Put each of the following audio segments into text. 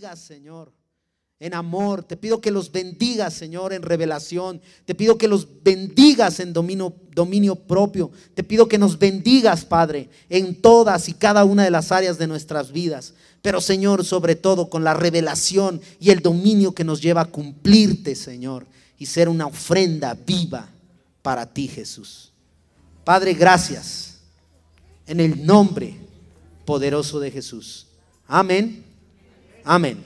bendigas, Señor, en amor. Te pido que los bendigas, Señor, en revelación. Te pido que los bendigas en dominio propio. Te pido que nos bendigas, Padre, en todas y cada una de las áreas de nuestras vidas. Pero, Señor, sobre todo con la revelación y el dominio que nos lleva a cumplirte, Señor, y ser una ofrenda viva para ti, Jesús. Padre, gracias, en el nombre poderoso de Jesús. Amén. Amén.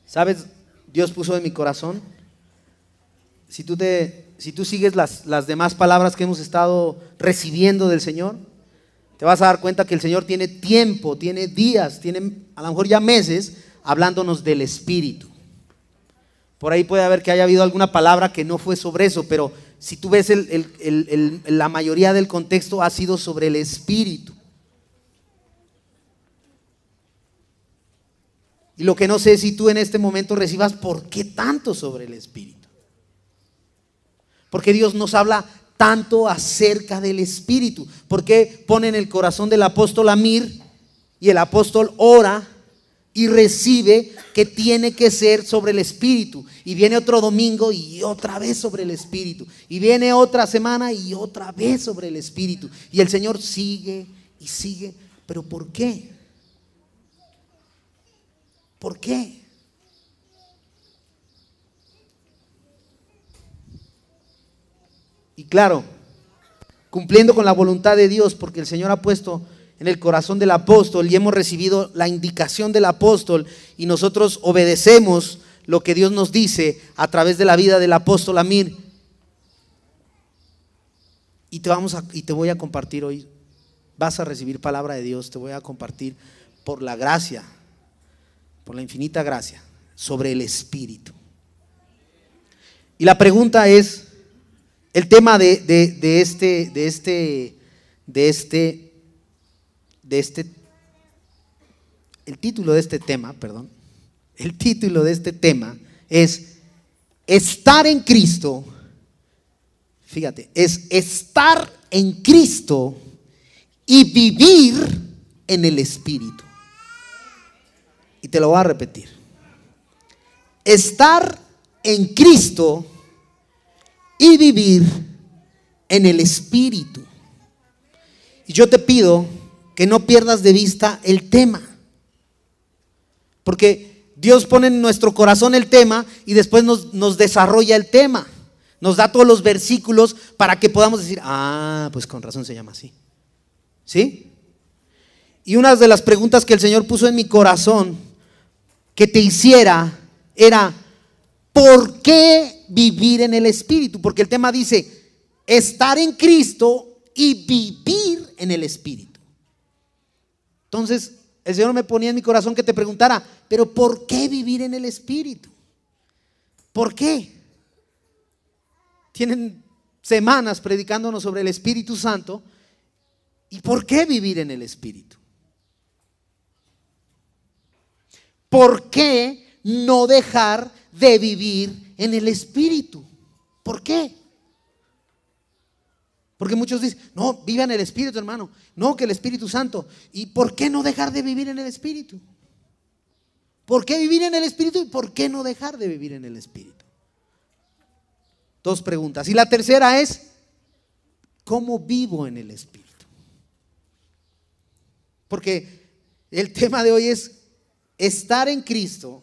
¿Sabes? Dios puso en mi corazón, si tú sigues las demás palabras que hemos estado recibiendo del Señor, te vas a dar cuenta que el Señor tiene tiempo, tiene días, tiene a lo mejor ya meses hablándonos del Espíritu. Por ahí puede haber que haya habido alguna palabra que no fue sobre eso, pero si tú ves la mayoría del contexto ha sido sobre el Espíritu. Y lo que no sé es si tú en este momento recibas por qué tanto sobre el Espíritu. Porque Dios nos habla tanto acerca del Espíritu. Porque pone en el corazón del apóstol Amir y el apóstol ora y recibe que tiene que ser sobre el Espíritu. Y viene otro domingo y otra vez sobre el Espíritu. Y viene otra semana y otra vez sobre el Espíritu. Y el Señor sigue y sigue. ¿Pero por qué? ¿Por qué? Y claro, cumpliendo con la voluntad de Dios, porque el Señor ha puesto en el corazón del apóstol y hemos recibido la indicación del apóstol y nosotros obedecemos lo que Dios nos dice a través de la vida del apóstol Amir. Y te voy a compartir hoy, vas a recibir palabra de Dios, te voy a compartir por la gracia, por la infinita gracia, sobre el Espíritu. Y la pregunta es, el tema el título de este tema, el título de este tema es estar en Cristo. Fíjate, es estar en Cristo y vivir en el Espíritu. Y te lo voy a repetir. Estar en Cristo y vivir en el Espíritu. Y yo te pido que no pierdas de vista el tema. Porque Dios pone en nuestro corazón el tema y después nos desarrolla el tema. Nos da todos los versículos para que podamos decir, pues con razón se llama así. ¿Sí? Y una de las preguntas que el Señor puso en mi corazón que te hiciera era, ¿por qué vivir en el Espíritu? Porque el tema dice, estar en Cristo y vivir en el Espíritu. Entonces, el Señor me ponía en mi corazón que te preguntara, ¿pero por qué vivir en el Espíritu? ¿Por qué? Tienen semanas predicándonos sobre el Espíritu Santo. ¿Y por qué vivir en el Espíritu? ¿Por qué no dejar de vivir en el Espíritu? ¿Por qué? Porque muchos dicen, no, viva en el Espíritu, hermano. No, que el Espíritu Santo. ¿Y por qué no dejar de vivir en el Espíritu? ¿Por qué vivir en el Espíritu y por qué no dejar de vivir en el Espíritu? Dos preguntas. Y la tercera es, ¿cómo vivo en el Espíritu? Porque el tema de hoy es estar en Cristo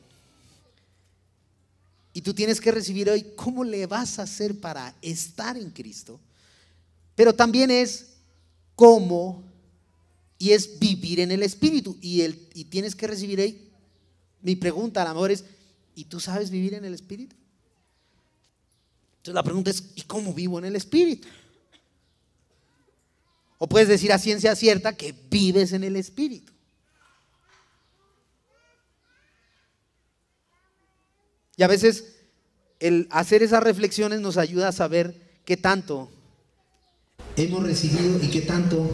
y tú tienes que recibir hoy cómo le vas a hacer para estar en Cristo, pero también es cómo y es vivir en el Espíritu y tienes que recibir hoy, mi pregunta a lo mejor es, ¿y tú sabes vivir en el Espíritu? Entonces la pregunta es, ¿y cómo vivo en el Espíritu? O puedes decir a ciencia cierta que vives en el Espíritu. Y a veces el hacer esas reflexiones nos ayuda a saber qué tanto hemos recibido y qué tanto,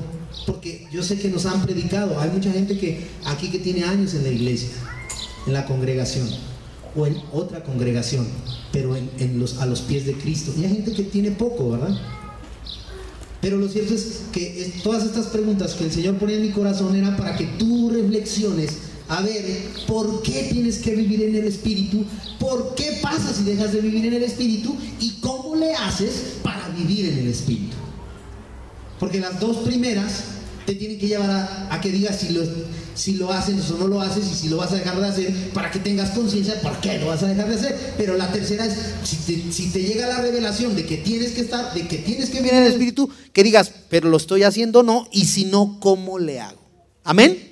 porque yo sé que nos han predicado. Hay mucha gente que aquí que tiene años en la iglesia, en la congregación o en otra congregación, pero a los pies de Cristo. Y hay gente que tiene poco, ¿verdad? Pero lo cierto es que todas estas preguntas que el Señor pone en mi corazón eran para que tú reflexiones a ver por qué tienes que vivir en el Espíritu, por qué pasa si dejas de vivir en el Espíritu y cómo le haces para vivir en el Espíritu. Porque las dos primeras te tienen que llevar a que digas si lo haces o no lo haces, y si lo vas a dejar de hacer, para que tengas conciencia de por qué lo vas a dejar de hacer. Pero la tercera es, si te llega la revelación de que tienes que vivir en el Espíritu, que digas, pero lo estoy haciendo o no, y si no, ¿cómo le hago? ¿Amén?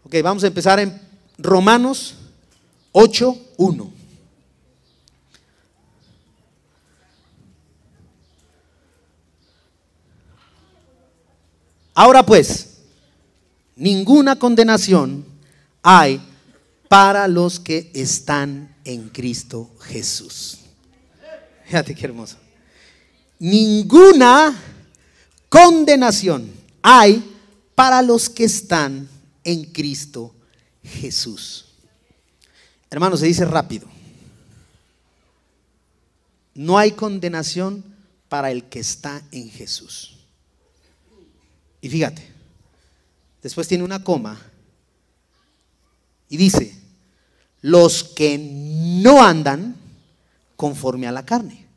Ok, vamos a empezar en Romanos 8:1. Ahora pues, ninguna condenación hay para los que están en Cristo Jesús. Fíjate qué hermoso. Ninguna condenación hay para los que están en Cristo Jesús. Hermano, se dice rápido. No hay condenación para el que está en Jesús. Y fíjate, después tiene una coma y dice, los que no andan conforme a la carne.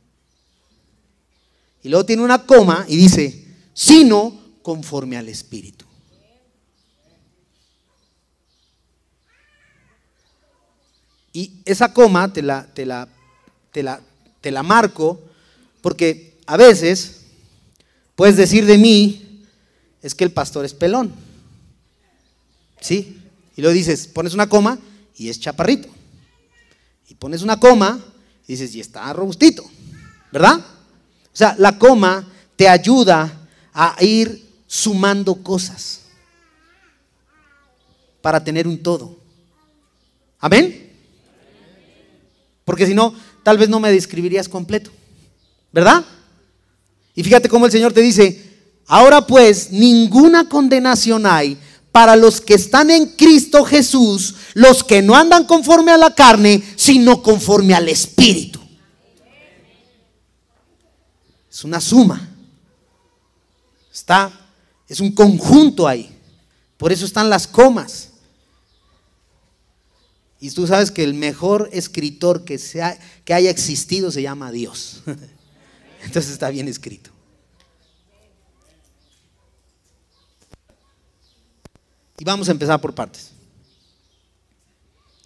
Y luego tiene una coma y dice, sino conforme al Espíritu. Y esa coma te la marco, porque a veces puedes decir de mí, es que el pastor es pelón, ¿sí? Y luego dices, pones una coma y es chaparrito. Y pones una coma y dices, y está robustito, ¿verdad? O sea, la coma te ayuda a ir sumando cosas para tener un todo. ¿Amén? Porque si no, tal vez no me describirías completo, ¿verdad? Y fíjate cómo el Señor te dice, ahora pues, ninguna condenación hay para los que están en Cristo Jesús, los que no andan conforme a la carne, sino conforme al Espíritu. Es una suma. Es un conjunto ahí. Por eso están las comas. Y tú sabes que el mejor escritor que haya existido se llama Dios. Entonces está bien escrito. Y vamos a empezar por partes.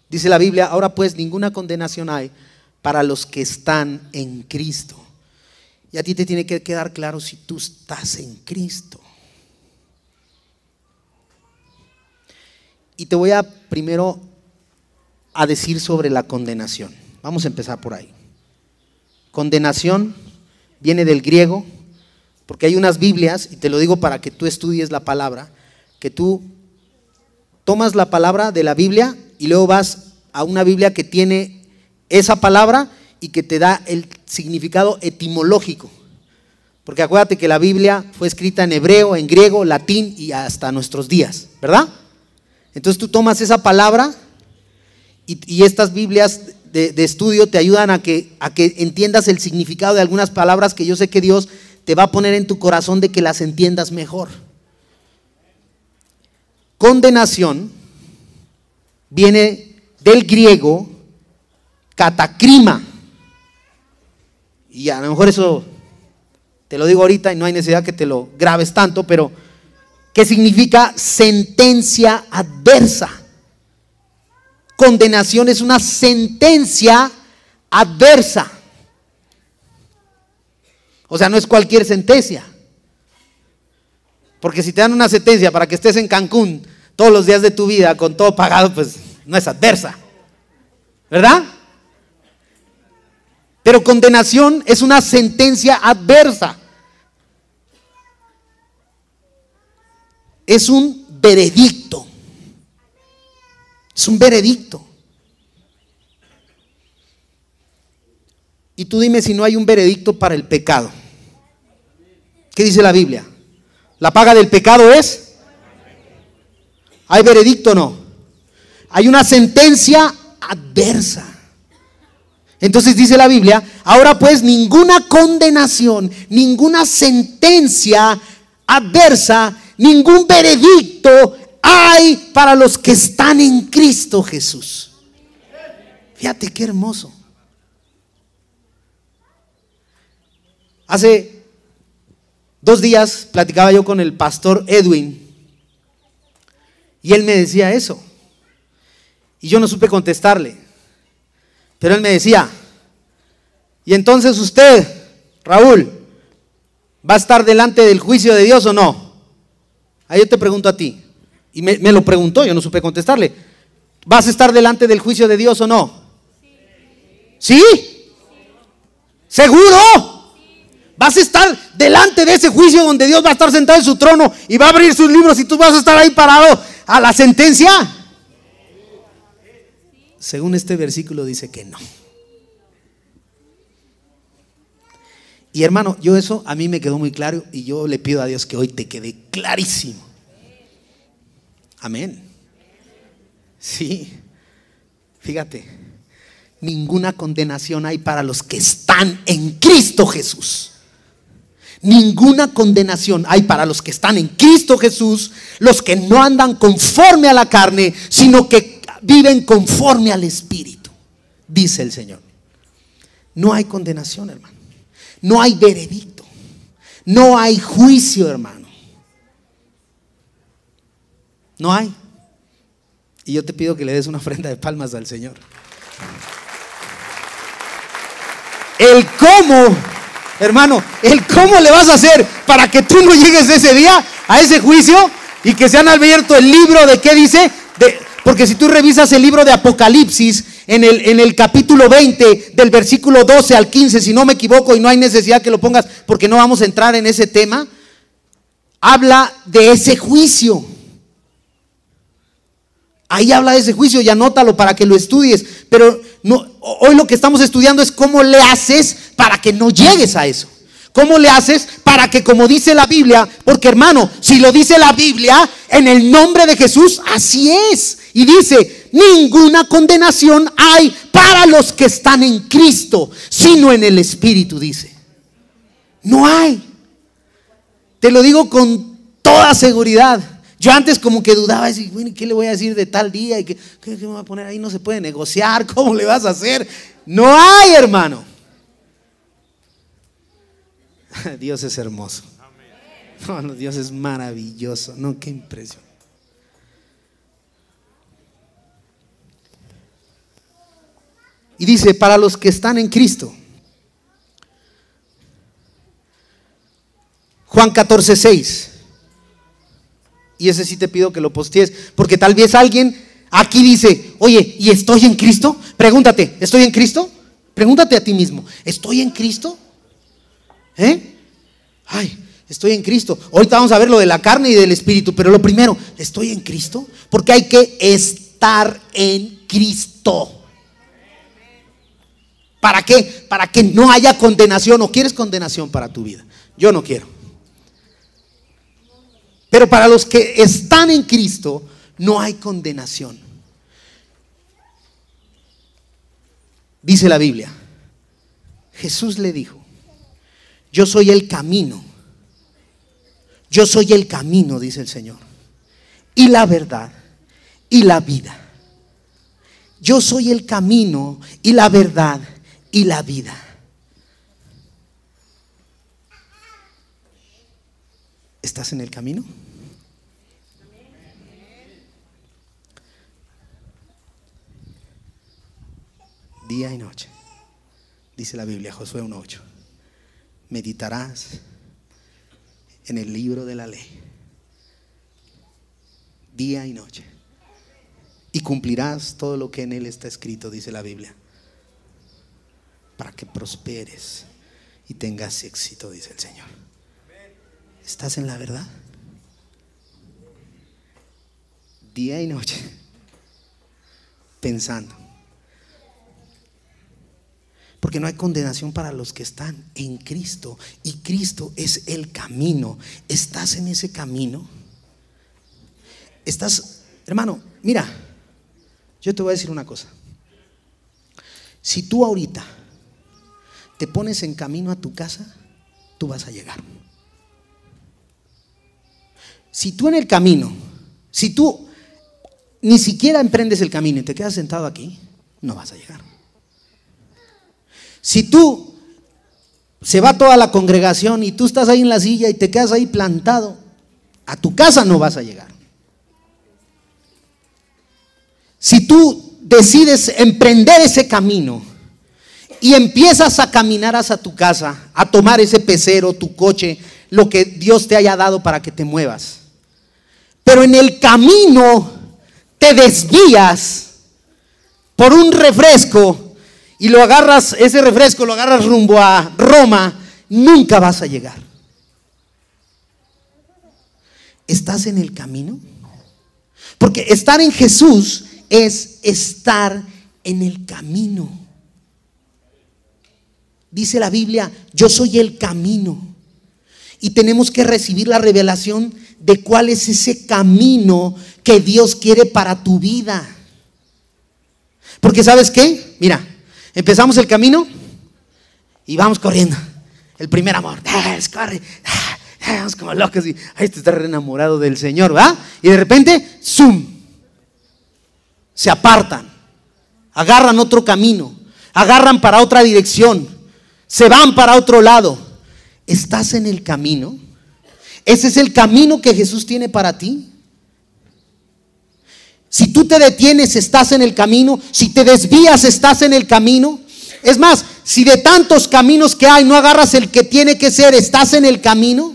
Dice la Biblia, ahora pues ninguna condenación hay para los que están en Cristo. Y a ti te tiene que quedar claro si tú estás en Cristo. Y te voy a primero a decir sobre la condenación. Vamos a empezar por ahí. Condenación viene del griego, porque hay unas Biblias, y te lo digo para que tú estudies la palabra, que tú tomas la palabra de la Biblia y luego vas a una Biblia que tiene esa palabra y que te da el significado etimológico. Porque acuérdate que la Biblia fue escrita en hebreo, en griego, latín y hasta nuestros días, ¿verdad? Entonces tú tomas esa palabra y estas Biblias de estudio te ayudan a que entiendas el significado de algunas palabras que yo sé que Dios te va a poner en tu corazón de que las entiendas mejor. Condenación viene del griego katakrima. Y a lo mejor eso te lo digo ahorita y no hay necesidad que te lo grabes tanto, pero ¿qué significa sentencia adversa? Condenación es una sentencia adversa. O sea, no es cualquier sentencia. Porque si te dan una sentencia para que estés en Cancún todos los días de tu vida con todo pagado, pues no es adversa, ¿verdad? Pero condenación es una sentencia adversa. Es un veredicto. Es un veredicto. Y tú dime si no hay un veredicto para el pecado. ¿Qué dice la Biblia? ¿La paga del pecado es? ¿Hay veredicto o no? Hay una sentencia adversa. Entonces dice la Biblia, ahora pues ninguna condenación, ninguna sentencia adversa, ningún veredicto hay para los que están en Cristo Jesús. Fíjate qué hermoso. Hace 2 días platicaba yo con el pastor Edwin y él me decía eso. Y yo no supe contestarle. Pero él me decía, y entonces usted, Raúl, ¿va a estar delante del juicio de Dios o no? Ahí yo te pregunto a ti. Y me lo preguntó, yo no supe contestarle. ¿Vas a estar delante del juicio de Dios o no? ¿Sí? ¿Seguro? ¿Vas a estar delante de ese juicio donde Dios va a estar sentado en su trono y va a abrir sus libros y tú vas a estar ahí parado a la sentencia? Según este versículo dice que no. Y hermano, yo eso a mí me quedó muy claro y yo le pido a Dios que hoy te quede clarísimo. Amén. Sí. Fíjate, ninguna condenación hay para los que están en Cristo Jesús. Ninguna condenación hay para los que están en Cristo Jesús, los que no andan conforme a la carne, sino que viven conforme al Espíritu, dice el Señor. No hay condenación, hermano. No hay veredicto. No hay juicio, hermano. No hay. Y yo te pido que le des una ofrenda de palmas al Señor. El cómo, hermano, el cómo le vas a hacer para que tú no llegues ese día a ese juicio y que se han abierto el libro de qué dice, porque si tú revisas el libro de Apocalipsis en el capítulo 20 del versículo 12 al 15, si no me equivoco, y no hay necesidad que lo pongas porque no vamos a entrar en ese tema, habla de ese juicio. Ahí habla de ese juicio y anótalo para que lo estudies. Pero no, hoy lo que estamos estudiando es cómo le haces para que no llegues a eso. ¿Cómo le haces para que, como dice la Biblia? Porque hermano, si lo dice la Biblia, en el nombre de Jesús, así es. Y dice, ninguna condenación hay para los que están en Cristo, sino en el Espíritu, dice. No hay. Te lo digo con toda seguridad. Yo antes como que dudaba, decir, bueno, ¿qué le voy a decir de tal día? ¿Y qué me voy a poner ahí? No se puede negociar, ¿cómo le vas a hacer? No hay, hermano. Dios es hermoso. No, Dios es maravilloso. No, qué impresión. Y dice, para los que están en Cristo. Juan 14:6. Y ese sí te pido que lo postees, porque tal vez alguien aquí dice, oye, ¿y estoy en Cristo? Pregúntate, ¿estoy en Cristo? Pregúntate a ti mismo, ¿estoy en Cristo? Ay, estoy en Cristo. Ahorita vamos a ver lo de la carne y del espíritu, pero lo primero, ¿estoy en Cristo? Porque hay que estar en Cristo. ¿Para qué? Para que no haya condenación. ¿O quieres condenación para tu vida? Yo no quiero. Pero para los que están en Cristo no hay condenación. Dice la Biblia, Jesús le dijo, yo soy el camino. Yo soy el camino, dice el Señor, y la verdad y la vida. Yo soy el camino y la verdad y la vida. ¿Estás en el camino? Día y noche, dice la Biblia, Josué 1:8. Meditarás en el libro de la ley, día y noche, y cumplirás todo lo que en él está escrito, dice la Biblia, para que prosperes y tengas éxito, dice el Señor. ¿Estás en la verdad? Día y noche, pensando. Porque no hay condenación para los que están en Cristo. Y Cristo es el camino. ¿Estás en ese camino? ¿Estás, hermano? Mira, yo te voy a decir una cosa. Si tú ahorita te pones en camino a tu casa, tú vas a llegar. Si tú en el camino Si tú ni siquiera emprendes el camino y te quedas sentado aquí, no vas a llegar. Si tú se va toda la congregación y tú estás ahí en la silla y te quedas ahí plantado, a tu casa no vas a llegar. Si tú decides emprender ese camino y empiezas a caminar hacia tu casa, a tomar ese pecero, tu coche, lo que Dios te haya dado para que te muevas, pero en el camino te desvías por un refresco y lo agarras, ese refresco lo agarras rumbo a Roma, nunca vas a llegar. ¿Estás en el camino? Porque estar en Jesús es estar en el camino. Dice la Biblia, yo soy el camino. Y tenemos que recibir la revelación de cuál es ese camino que Dios quiere para tu vida. Porque ¿sabes qué? Mira, empezamos el camino y vamos corriendo. El primer amor, corre, vamos como locos y este está re enamorado del Señor, ¿va? Y de repente, ¡zum! Se apartan, agarran otro camino, agarran para otra dirección, se van para otro lado. ¿Estás en el camino? ¿Ese es el camino que Jesús tiene para ti? Si tú te detienes, estás en el camino. Si te desvías, estás en el camino. Es más, si de tantos caminos que hay no agarras el que tiene que ser, ¿estás en el camino?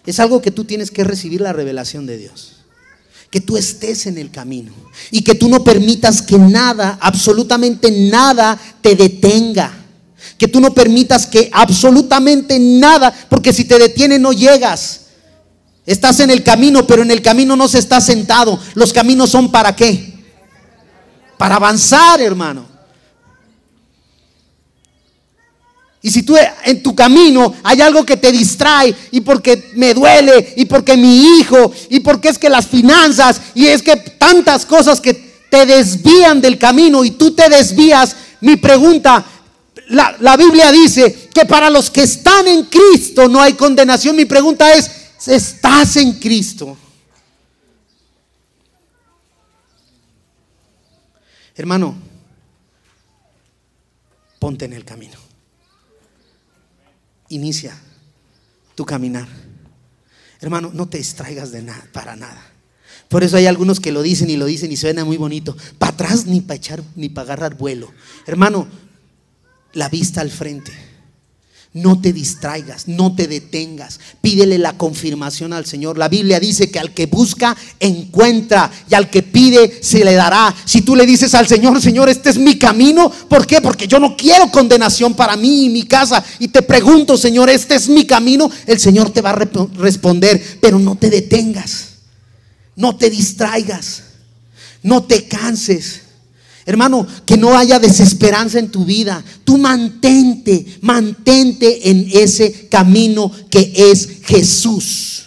Es algo que tú tienes que recibir la revelación de Dios. Que tú estés en el camino y que tú no permitas que nada, absolutamente nada te detenga. Que tú no permitas que absolutamente nada, porque si te detiene no llegas. Estás en el camino, pero en el camino no se está sentado. Los caminos son ¿para qué? Para avanzar, hermano. Y si tú en tu camino hay algo que te distrae, y porque me duele, y porque mi hijo, y porque es que las finanzas, y es que tantas cosas que te desvían del camino y tú te desvías, mi pregunta, la Biblia dice que para los que están en Cristo no hay condenación. Mi pregunta es, ¿estás en Cristo? Hermano, ponte en el camino. Inicia tu caminar. Hermano, no te distraigas de nada, para nada. Por eso hay algunos que lo dicen y suena muy bonito. Para atrás ni para echar, ni para agarrar vuelo. Hermano, la vista al frente. No te distraigas, no te detengas. Pídele la confirmación al Señor. La Biblia dice que al que busca, encuentra, y al que pide, se le dará. Si tú le dices al Señor, Señor, este es mi camino, ¿por qué? Porque yo no quiero condenación para mí y mi casa. Y te pregunto, Señor, este es mi camino. El Señor te va a responder, pero no te detengas. No te distraigas. No te canses. Hermano, que no haya desesperanza en tu vida. Tú mantente en ese camino que es Jesús.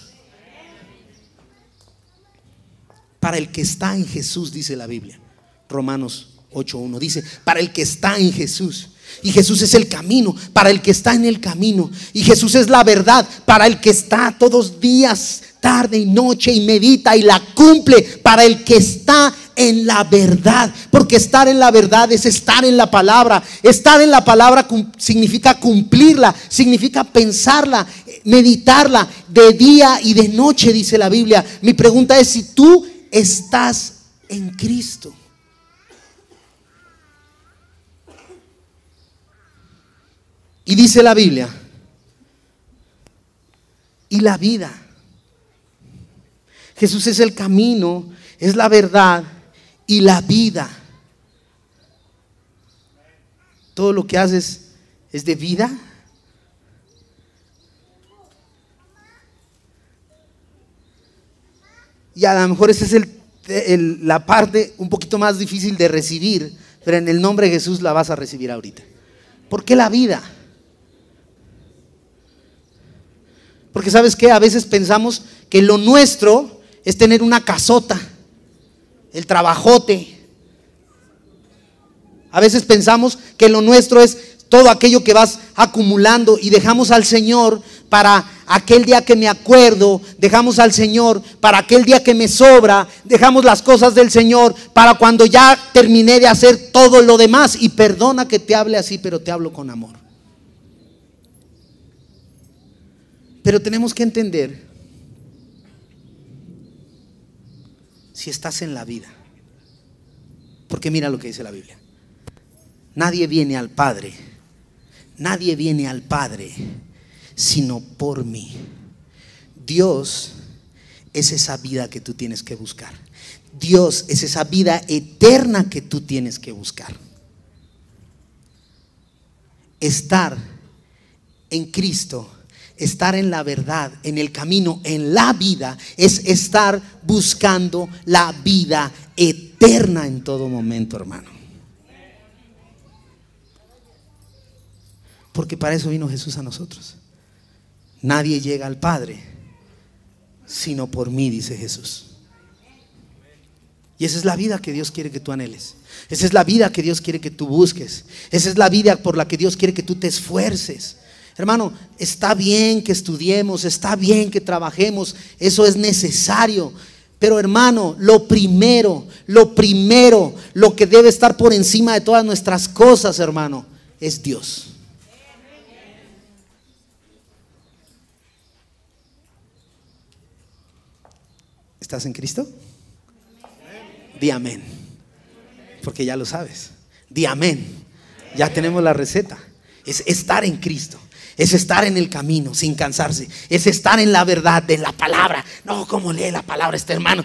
Para el que está en Jesús, dice la Biblia. Romanos 8:1 dice, para el que está en Jesús. Y Jesús es el camino, para el que está en el camino. Y Jesús es la verdad, para el que está todos días, tarde y noche, y medita y la cumple, para el que está en la verdad. Porque estar en la verdad es estar en la palabra. Estar en la palabra significa cumplirla, significa pensarla, meditarla de día y de noche, dice la Biblia. Mi pregunta es si tú estás en Cristo. Y dice la Biblia, y la vida. Jesús es el camino, es la verdad y la vida. Todo lo que haces es de vida. Y a lo mejor esa es la parte un poquito más difícil de recibir, pero en el nombre de Jesús la vas a recibir ahorita. ¿Por qué la vida? Porque ¿sabes qué? A veces pensamos que lo nuestro es tener una casota, el trabajote. A veces pensamos que lo nuestro es todo aquello que vas acumulando, y dejamos al Señor para aquel día que me acuerdo, dejamos al Señor para aquel día que me sobra, dejamos las cosas del Señor para cuando ya terminé de hacer todo lo demás. Y perdona que te hable así, pero te hablo con amor. Pero tenemos que entender, si estás en la vida, porque mira lo que dice la Biblia: nadie viene al Padre sino por mí. Dios es esa vida que tú tienes que buscar. Dios es esa vida eterna que tú tienes que buscar. Estar en Cristo, estar en la verdad, en el camino, en la vida, es estar buscando la vida eterna en todo momento, hermano. Porque para eso vino Jesús a nosotros. Nadie llega al Padre sino por mí, dice Jesús. Y esa es la vida que Dios quiere que tú anheles. Esa es la vida que Dios quiere que tú busques. Esa es la vida por la que Dios quiere que tú te esfuerces. Hermano, está bien que estudiemos, está bien que trabajemos, eso es necesario. Pero hermano, lo primero, lo que debe estar por encima de todas nuestras cosas, hermano, es Dios. ¿Estás en Cristo? Di amén, porque ya lo sabes. Di amén, ya tenemos la receta. Es estar en Cristo, es estar en el camino sin cansarse, es estar en la verdad de la palabra. No, como lee la palabra este hermano,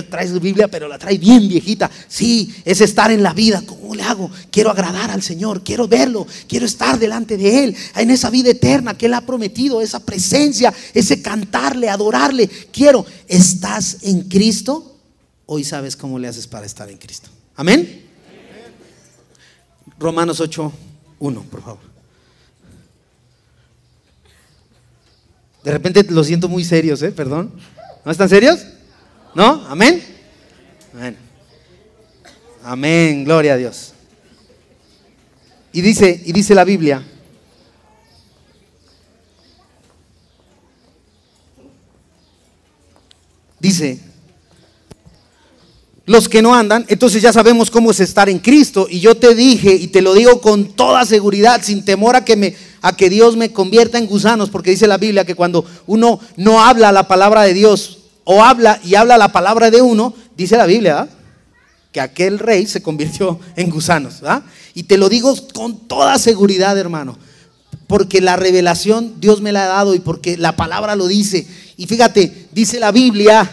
trae su Biblia pero la trae bien viejita. Sí, es estar en la vida. ¿Cómo le hago? Quiero agradar al Señor, quiero verlo, quiero estar delante de Él, en esa vida eterna que Él ha prometido, esa presencia, ese cantarle, adorarle. Quiero. ¿Estás en Cristo? Hoy sabes cómo le haces para estar en Cristo. Amén. Romanos 8:1, por favor. De repente los siento muy serios, perdón. ¿No están serios? ¿No? ¿Amén? Amén. Amén, gloria a Dios. Y dice la Biblia: dice, los que no andan, entonces ya sabemos cómo es estar en Cristo. Y yo te dije, y te lo digo con toda seguridad, sin temor a que Dios me convierta en gusanos, porque dice la Biblia que cuando uno no habla la palabra de Dios, o habla la palabra de uno, dice la Biblia, ¿verdad?, que aquel rey se convirtió en gusanos, ¿verdad? Y te lo digo con toda seguridad, hermano, porque la revelación Dios me la ha dado y porque la palabra lo dice. Y fíjate, dice la Biblia,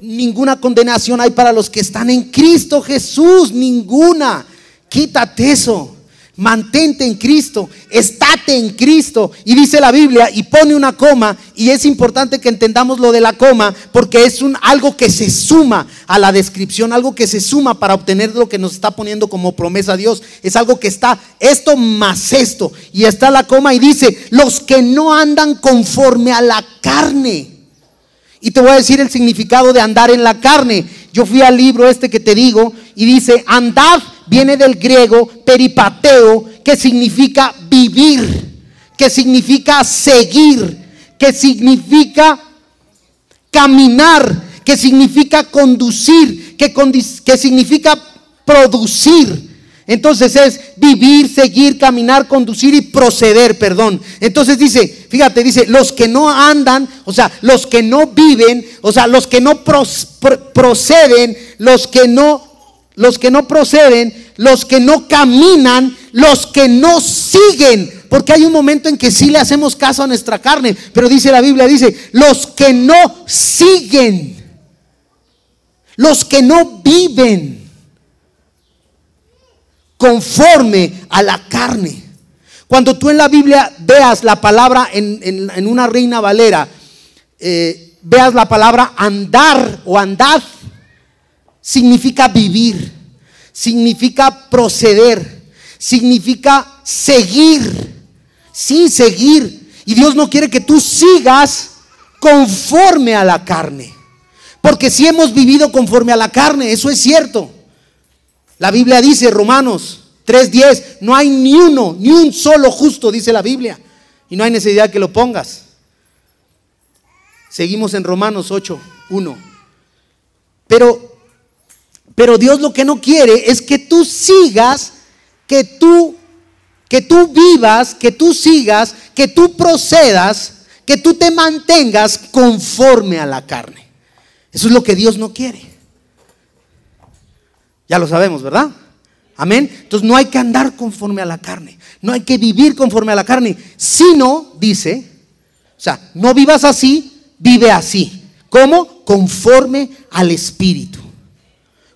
ninguna condenación hay para los que están en Cristo Jesús, ninguna. Quítate eso, mantente en Cristo, estate en Cristo. Y dice la Biblia, y pone una coma, y es importante que entendamos lo de la coma, porque es algo que se suma a la descripción, algo que se suma para obtener lo que nos está poniendo como promesa a Dios. Es algo que está esto más esto, y está la coma y dice, los que no andan conforme a la carne. Y te voy a decir el significado de andar en la carne. Yo fui al libro que te digo, y dice, andar viene del griego peripateo, que significa vivir, que significa seguir, que significa caminar, que significa conducir, que significa producir. Entonces es vivir, seguir, caminar, conducir y proceder, perdón. Entonces dice, fíjate, dice, los que no andan, o sea, los que no viven, o sea, los que no proceden, los que no proceden, los que no caminan, los que no siguen. Porque hay un momento en que sí le hacemos caso a nuestra carne, pero dice la Biblia, dice, los que no siguen, los que no viven conforme a la carne. Cuando tú en la Biblia veas la palabra en una Reina Valera, veas la palabra andar o andad, significa vivir, significa proceder, significa seguir. Sí, seguir. Y Dios no quiere que tú sigas conforme a la carne, porque si hemos vivido conforme a la carne, eso es cierto. La Biblia dice, Romanos 3:10, no hay ni uno, ni un solo justo, dice la Biblia. Y no hay necesidad que lo pongas. Seguimos en Romanos 8:1. Pero Dios lo que no quiere es que tú sigas, que tú vivas, que tú sigas, que tú procedas, que tú te mantengas conforme a la carne. Eso es lo que Dios no quiere. Ya lo sabemos, ¿verdad? Amén. Entonces no hay que andar conforme a la carne, no hay que vivir conforme a la carne, sino, dice, o sea, no vivas así, vive así. ¿Cómo? Conforme al Espíritu.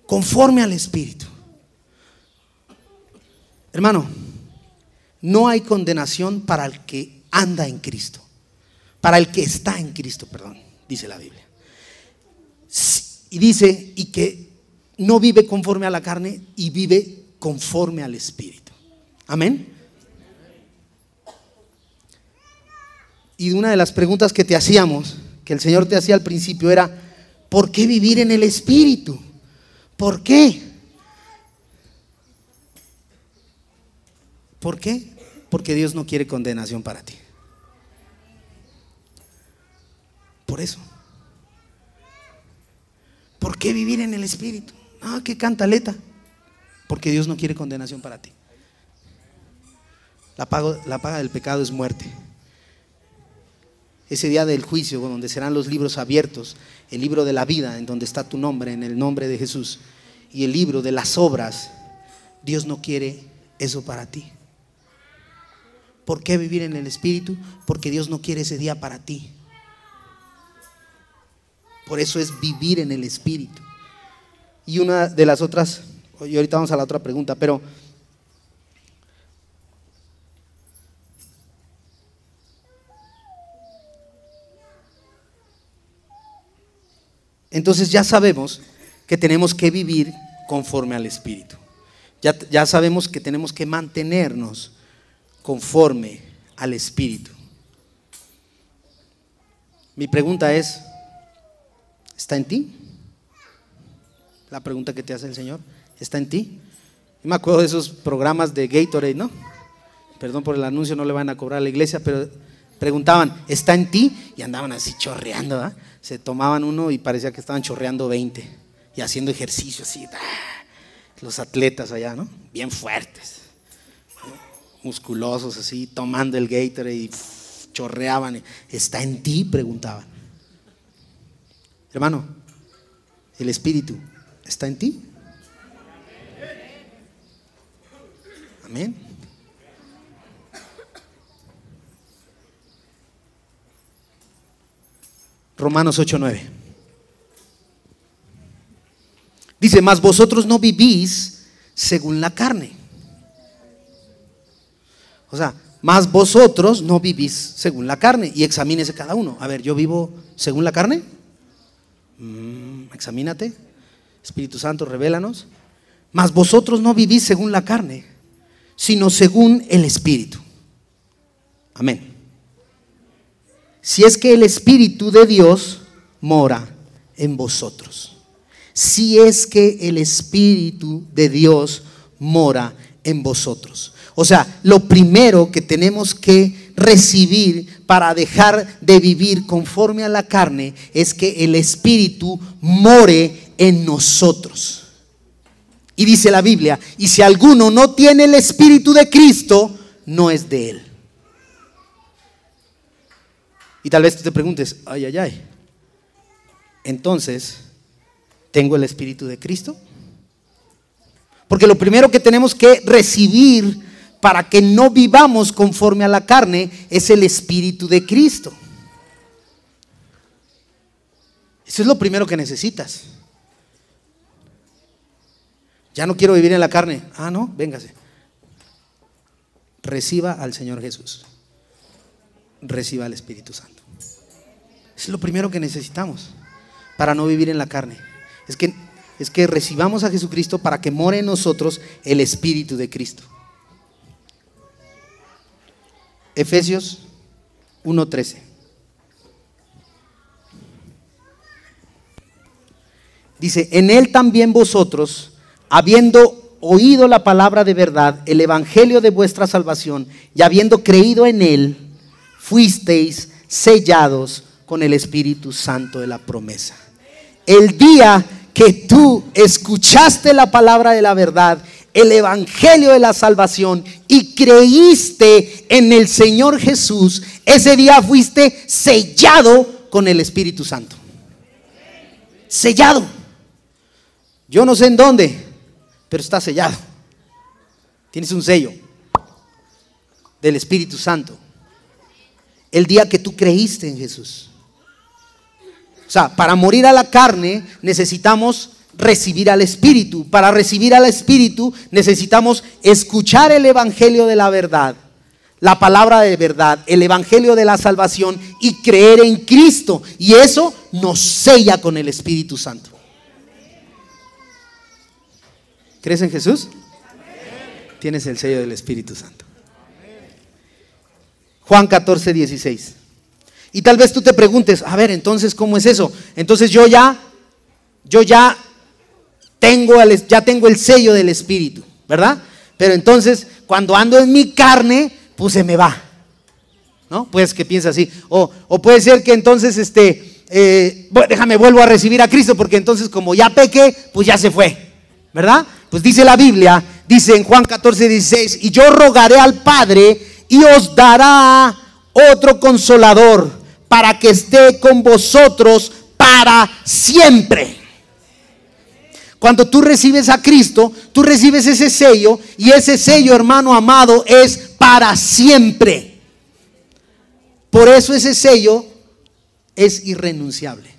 Conforme al Espíritu. Hermano, no hay condenación para el que anda en Cristo, para el que está en Cristo, perdón, dice la Biblia. Y dice, y que no vive conforme a la carne y vive conforme al Espíritu. Amén. Y una de las preguntas que te hacíamos, que el Señor te hacía al principio, era: ¿por qué vivir en el Espíritu? ¿Por qué? ¿Por qué? Porque Dios no quiere condenación para ti. Por eso. ¿Por qué vivir en el Espíritu? Ah, qué cantaleta. Porque Dios no quiere condenación para ti. La paga del pecado es muerte. Ese día del juicio, donde serán los libros abiertos, el libro de la vida, en donde está tu nombre, en el nombre de Jesús, y el libro de las obras, Dios no quiere eso para ti. ¿Por qué vivir en el Espíritu? Porque Dios no quiere ese día para ti. Por eso es vivir en el Espíritu. Y una de las otras, y ahorita vamos a la otra pregunta, pero entonces ya sabemos que tenemos que vivir conforme al Espíritu. Ya sabemos que tenemos que mantenernos conforme al Espíritu. Mi pregunta es: ¿está en ti? La pregunta que te hace el Señor, ¿está en ti? Yo me acuerdo de esos programas de Gatorade, ¿no? Perdón por el anuncio, no le van a cobrar a la iglesia, pero preguntaban: ¿está en ti? Y andaban así chorreando, ¿verdad? Se tomaban uno y parecía que estaban chorreando 20 y haciendo ejercicio así. Los atletas allá, ¿no? Bien fuertes, musculosos así, tomando el Gatorade y chorreaban. ¿Está en ti? Preguntaban. Hermano, el Espíritu ¿está en ti? Amén. Romanos 8:9 dice: mas vosotros no vivís según la carne. O sea, mas vosotros no vivís según la carne. Y examínese cada uno. A ver, ¿yo vivo según la carne? Examínate. Espíritu Santo, revélanos. Mas vosotros no vivís según la carne, sino según el Espíritu. Amén. Si es que el Espíritu de Dios mora en vosotros. Si es que el Espíritu de Dios mora en vosotros. O sea, lo primero que tenemos que recibir para dejar de vivir conforme a la carne es que el Espíritu more en nosotros. Y dice la Biblia: y si alguno no tiene el Espíritu de Cristo, no es de él. Y tal vez tú te preguntes: ay, ay, ay, entonces, ¿tengo el Espíritu de Cristo? Porque lo primero que tenemos que recibir para que no vivamos conforme a la carne es el Espíritu de Cristo. Eso es lo primero que necesitas. Ya no quiero vivir en la carne. Ah, no, véngase. Reciba al Señor Jesús. Reciba al Espíritu Santo. Es lo primero que necesitamos para no vivir en la carne. Es que recibamos a Jesucristo para que more en nosotros el Espíritu de Cristo. Efesios 1:13 dice: en él también vosotros, habiendo oído la palabra de verdad, el evangelio de vuestra salvación, y habiendo creído en él, fuisteis sellados con el Espíritu Santo de la promesa. El día que tú escuchaste la palabra de la verdad, el evangelio de la salvación, y creíste en el Señor Jesús, ese día fuiste sellado con el Espíritu Santo. Sellado. Yo no sé en dónde, pero está sellado. Tienes un sello del Espíritu Santo. El día que tú creíste en Jesús. O sea, para morir a la carne necesitamos recibir al Espíritu. Para recibir al Espíritu necesitamos escuchar el evangelio de la verdad, la palabra de verdad, el evangelio de la salvación, y creer en Cristo. Y eso nos sella con el Espíritu Santo. ¿Crees en Jesús? Tienes el sello del Espíritu Santo. Juan 14, 16. Y tal vez tú te preguntes, a ver, entonces, ¿cómo es eso? Entonces yo ya tengo el sello del Espíritu, ¿verdad? Pero entonces, cuando ando en mi carne, pues se me va, ¿no? Pues que piensa así. O puede ser que entonces, déjame, vuelvo a recibir a Cristo, porque entonces como ya pequé, pues ya se fue, ¿verdad? Pues dice la Biblia, dice en Juan 14, 16, y yo rogaré al Padre y os dará otro consolador para que esté con vosotros para siempre. Cuando tú recibes a Cristo, tú recibes ese sello, y ese sello, hermano amado, es para siempre. Por eso ese sello es irrenunciable.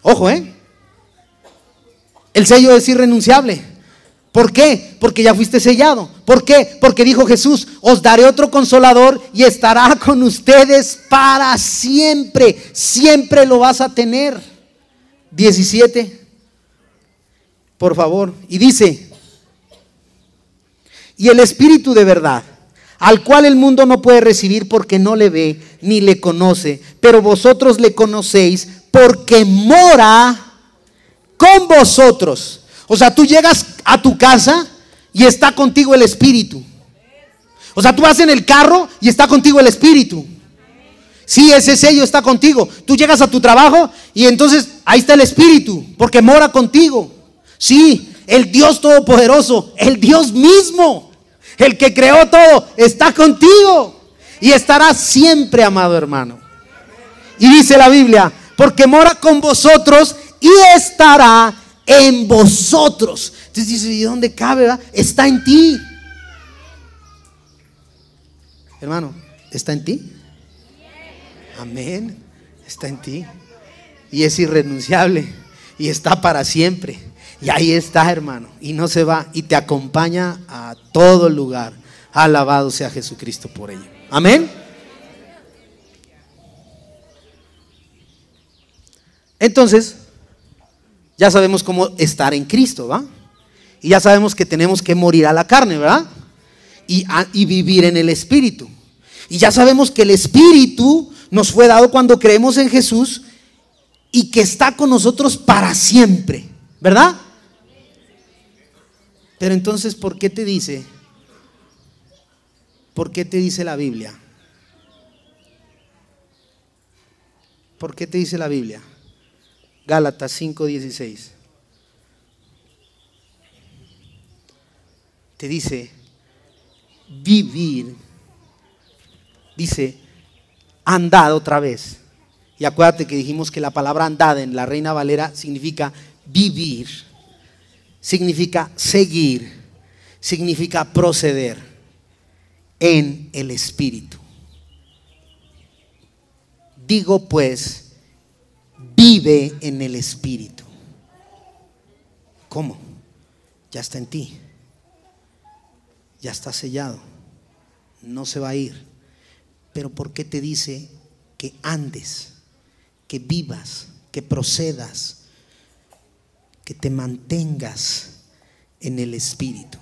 Ojo, el sello es irrenunciable. ¿Por qué? Porque ya fuiste sellado. ¿Por qué? Porque dijo Jesús, os daré otro consolador y estará con ustedes para siempre. Siempre lo vas a tener. 17, por favor. Y dice, y el Espíritu de verdad, al cual el mundo no puede recibir porque no le ve ni le conoce, pero vosotros le conocéis porque mora con vosotros. O sea, tú llegas a tu casa y está contigo el Espíritu. O sea, tú vas en el carro y está contigo el Espíritu. Sí, ese sello está contigo. Tú llegas a tu trabajo y entonces ahí está el Espíritu, porque mora contigo. Sí, el Dios Todopoderoso, el Dios mismo, el que creó todo, está contigo y estará siempre, amado hermano. Y dice la Biblia, porque mora con vosotros y estará en vosotros. Entonces dice, ¿y dónde cabe? ¿Verdad? Está en ti. Hermano, ¿está en ti? Amén. Está en ti. Y es irrenunciable. Y está para siempre. Y ahí está, hermano. Y no se va. Y te acompaña a todo lugar. Alabado sea Jesucristo por ello. Amén. Entonces, ya sabemos cómo estar en Cristo, ¿va? Y ya sabemos que tenemos que morir a la carne, ¿verdad? Y vivir en el Espíritu. Y ya sabemos que el Espíritu nos fue dado cuando creemos en Jesús y que está con nosotros para siempre, ¿verdad? Pero entonces, ¿por qué te dice la Biblia? ¿Por qué te dice la Biblia? Gálatas 5:16. Te dice vivir. Dice andad otra vez. Y acuérdate que dijimos que la palabra andad en la Reina Valera significa vivir, significa seguir, significa proceder en el Espíritu. Digo pues, vive en el Espíritu. ¿Cómo? Ya está en ti. Ya está sellado. No se va a ir. Pero ¿por qué te dice que andes, que vivas, que procedas, que te mantengas en el Espíritu?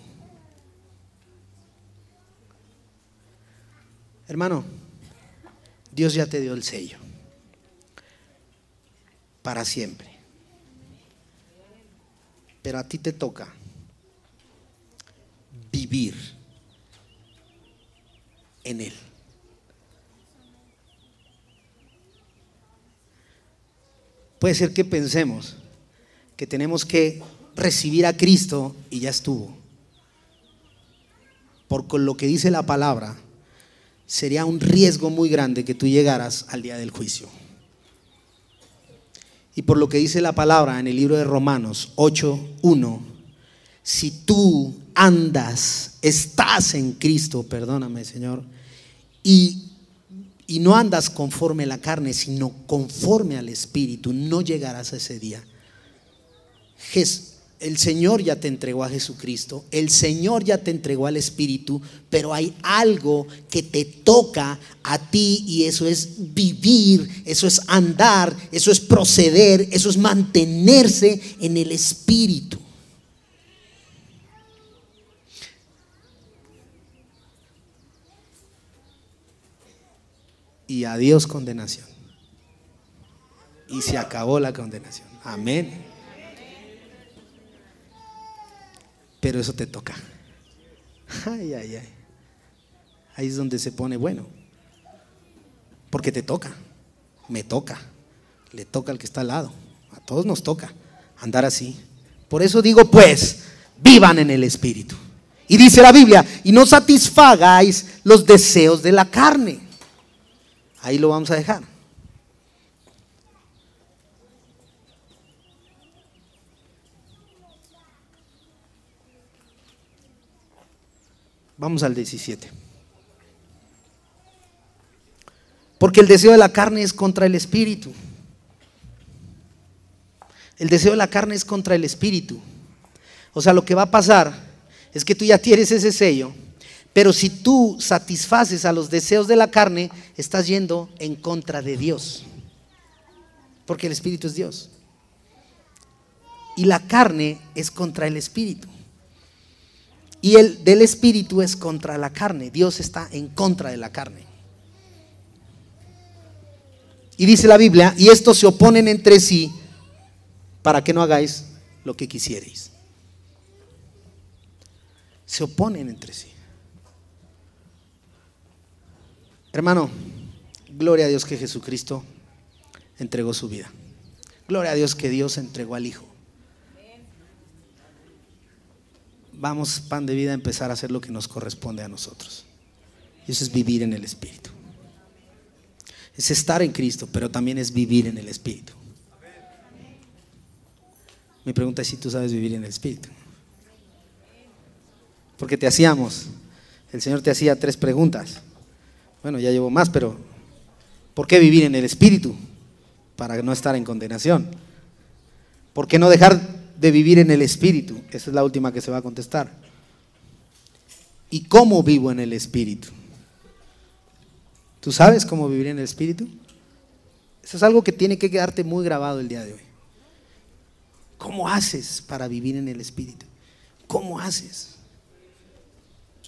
Hermano, Dios ya te dio el sello para siempre. Pero a ti te toca vivir en Él. Puede ser que pensemos que tenemos que recibir a Cristo y ya estuvo. Por con lo que dice la palabra, sería un riesgo muy grande que tú llegaras al día del juicio. Y por lo que dice la palabra en el libro de Romanos 8:1, si tú estás en Cristo, perdóname, Señor, y no andas conforme a la carne, sino conforme al Espíritu, no llegarás a ese día. El Señor ya te entregó a Jesucristo, el Señor ya te entregó al Espíritu, pero hay algo que te toca a ti, y eso es vivir, eso es andar, eso es proceder, eso es mantenerse en el Espíritu. Y adiós condenación. Y se acabó la condenación. Amén. Pero eso te toca. Ay, ay, ay. Ahí es donde se pone bueno. Porque te toca. Me toca. Le toca al que está al lado. A todos nos toca andar así. Por eso digo, pues, vivan en el Espíritu. Y dice la Biblia, y no satisfagáis los deseos de la carne. Ahí lo vamos a dejar. Vamos al 17. Porque el deseo de la carne es contra el Espíritu. El deseo de la carne es contra el Espíritu. O sea, lo que va a pasar es que tú ya tienes ese sello, pero si tú satisfaces a los deseos de la carne, estás yendo en contra de Dios. Porque el Espíritu es Dios. Y la carne es contra el Espíritu. Y el del Espíritu es contra la carne. Dios está en contra de la carne. Y dice la Biblia, y estos se oponen entre sí para que no hagáis lo que quisierais. Se oponen entre sí. Hermano, gloria a Dios que Jesucristo entregó su vida. Gloria a Dios que Dios entregó al Hijo. Vamos, Pan de Vida, a empezar a hacer lo que nos corresponde a nosotros. Y eso es vivir en el Espíritu. Es estar en Cristo, pero también es vivir en el Espíritu. Mi pregunta es si tú sabes vivir en el Espíritu. Porque el Señor te hacía 3 preguntas. Bueno, ya llevo más, pero ¿por qué vivir en el Espíritu? Para no estar en condenación. ¿Por qué no dejar de vivir en el Espíritu? Esa es la última que se va a contestar. ¿Y cómo vivo en el Espíritu? ¿Tú sabes cómo vivir en el Espíritu? Eso es algo que tiene que quedarte muy grabado el día de hoy. ¿Cómo haces para vivir en el Espíritu? ¿Cómo haces?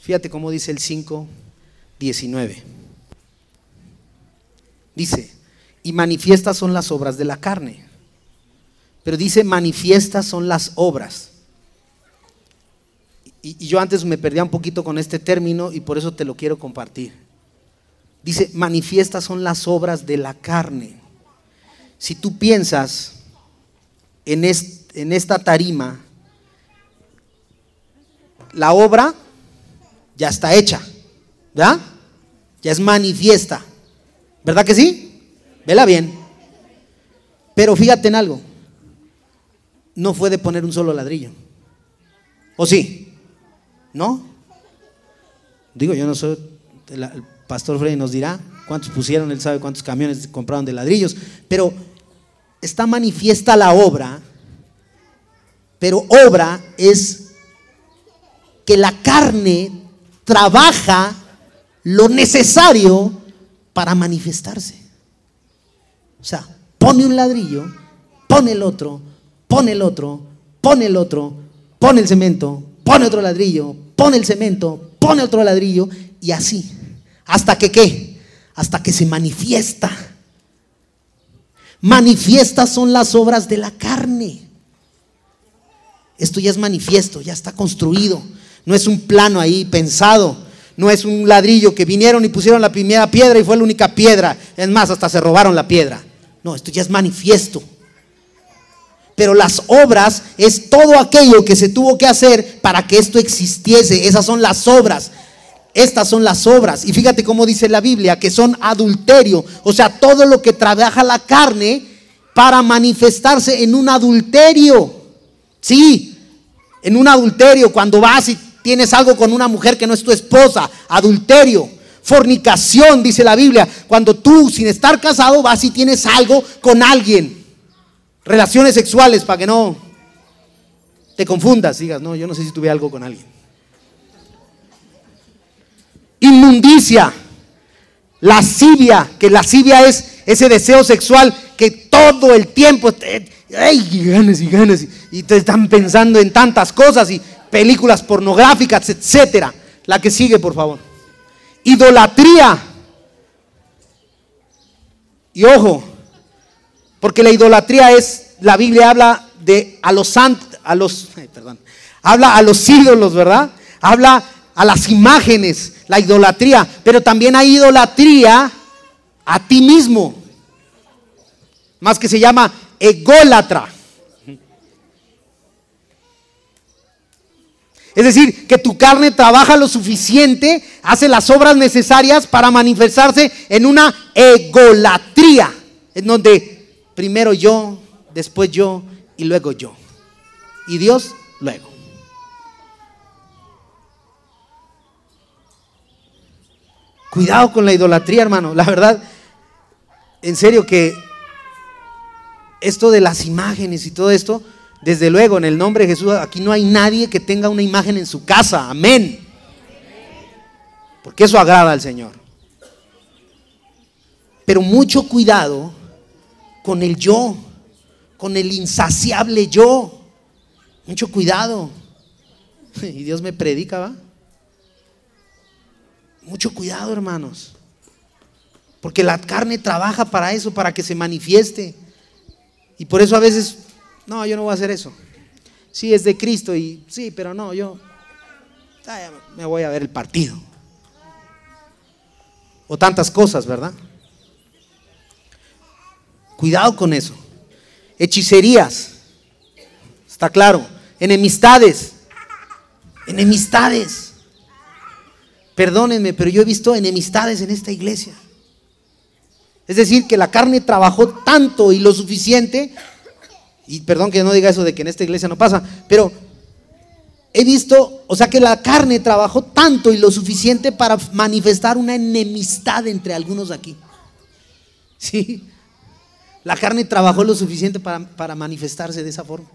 Fíjate cómo dice el 5:19. Dice, y manifiestas son las obras de la carne. Pero dice, manifiestas son las obras. Y yo antes me perdía un poquito con este término y por eso te lo quiero compartir. Dice, manifiestas son las obras de la carne. Si tú piensas en esta tarima, la obra ya está hecha, ¿verdad? Ya es manifiesta, ¿verdad que sí? Vela bien. Pero fíjate en algo, no fue de poner un solo ladrillo. ¿O sí? ¿No? Digo, yo no soy, el pastor Freddy nos dirá cuántos pusieron, él sabe cuántos camiones compraron de ladrillos, pero está manifiesta la obra. Pero obra es que la carne trabaja lo necesario para manifestarse. O sea, pone un ladrillo, pone el otro, pone el otro, pone el otro, pone el cemento, pone otro ladrillo, pone el cemento, pone otro ladrillo, y así, hasta que ¿qué? Hasta que se manifiesta. Manifiestas son las obras de la carne. Esto ya es manifiesto, ya está construido. No es un plano ahí pensado. No es un ladrillo que vinieron y pusieron la primera piedra y fue la única piedra. Es más, hasta se robaron la piedra. No, esto ya es manifiesto. Pero las obras es todo aquello que se tuvo que hacer para que esto existiese. Esas son las obras. Estas son las obras. Y fíjate cómo dice la Biblia, que son adulterio. O sea, todo lo que trabaja la carne para manifestarse en un adulterio. Sí, en un adulterio. Cuando vas y tienes algo con una mujer que no es tu esposa, adulterio. Fornicación, dice la Biblia, cuando tú sin estar casado vas y tienes algo con alguien. Relaciones sexuales, para que no te confundas, digas, no, yo no sé si tuve algo con alguien. Inmundicia, lascivia, que lascivia es ese deseo sexual que todo el tiempo y ganas y te están pensando en tantas cosas y películas pornográficas, etcétera. La que sigue, por favor. Idolatría. Y ojo, porque la idolatría es, la Biblia habla de habla a los ídolos, ¿verdad? Habla a las imágenes, la idolatría, pero también hay idolatría a ti mismo, más que se llama ególatra. Es decir, que tu carne trabaja lo suficiente, hace las obras necesarias para manifestarse en una egolatría, en donde primero yo, después yo y luego yo. Y Dios luego. Cuidado con la idolatría, hermano. La verdad, en serio que esto de las imágenes y todo esto, desde luego, en el nombre de Jesús, aquí no hay nadie que tenga una imagen en su casa. Amén. Porque eso agrada al Señor. Pero mucho cuidado con el yo, con el insaciable yo. Mucho cuidado. Y Dios me predica, ¿va? Mucho cuidado, hermanos. Porque la carne trabaja para eso, para que se manifieste. Y por eso a veces, no, yo no voy a hacer eso. Sí, es de Cristo y sí, pero no, yo me voy a ver el partido. O tantas cosas, ¿verdad? Cuidado con eso. Hechicerías, está claro. Enemistades. Perdónenme, pero yo he visto enemistades en esta iglesia. Es decir, que la carne trabajó tanto y lo suficiente, y perdón que no diga eso de que en esta iglesia no pasa, pero he visto, o sea que la carne trabajó tanto y lo suficiente para manifestar una enemistad entre algunos aquí. Sí, la carne trabajó lo suficiente para manifestarse de esa forma.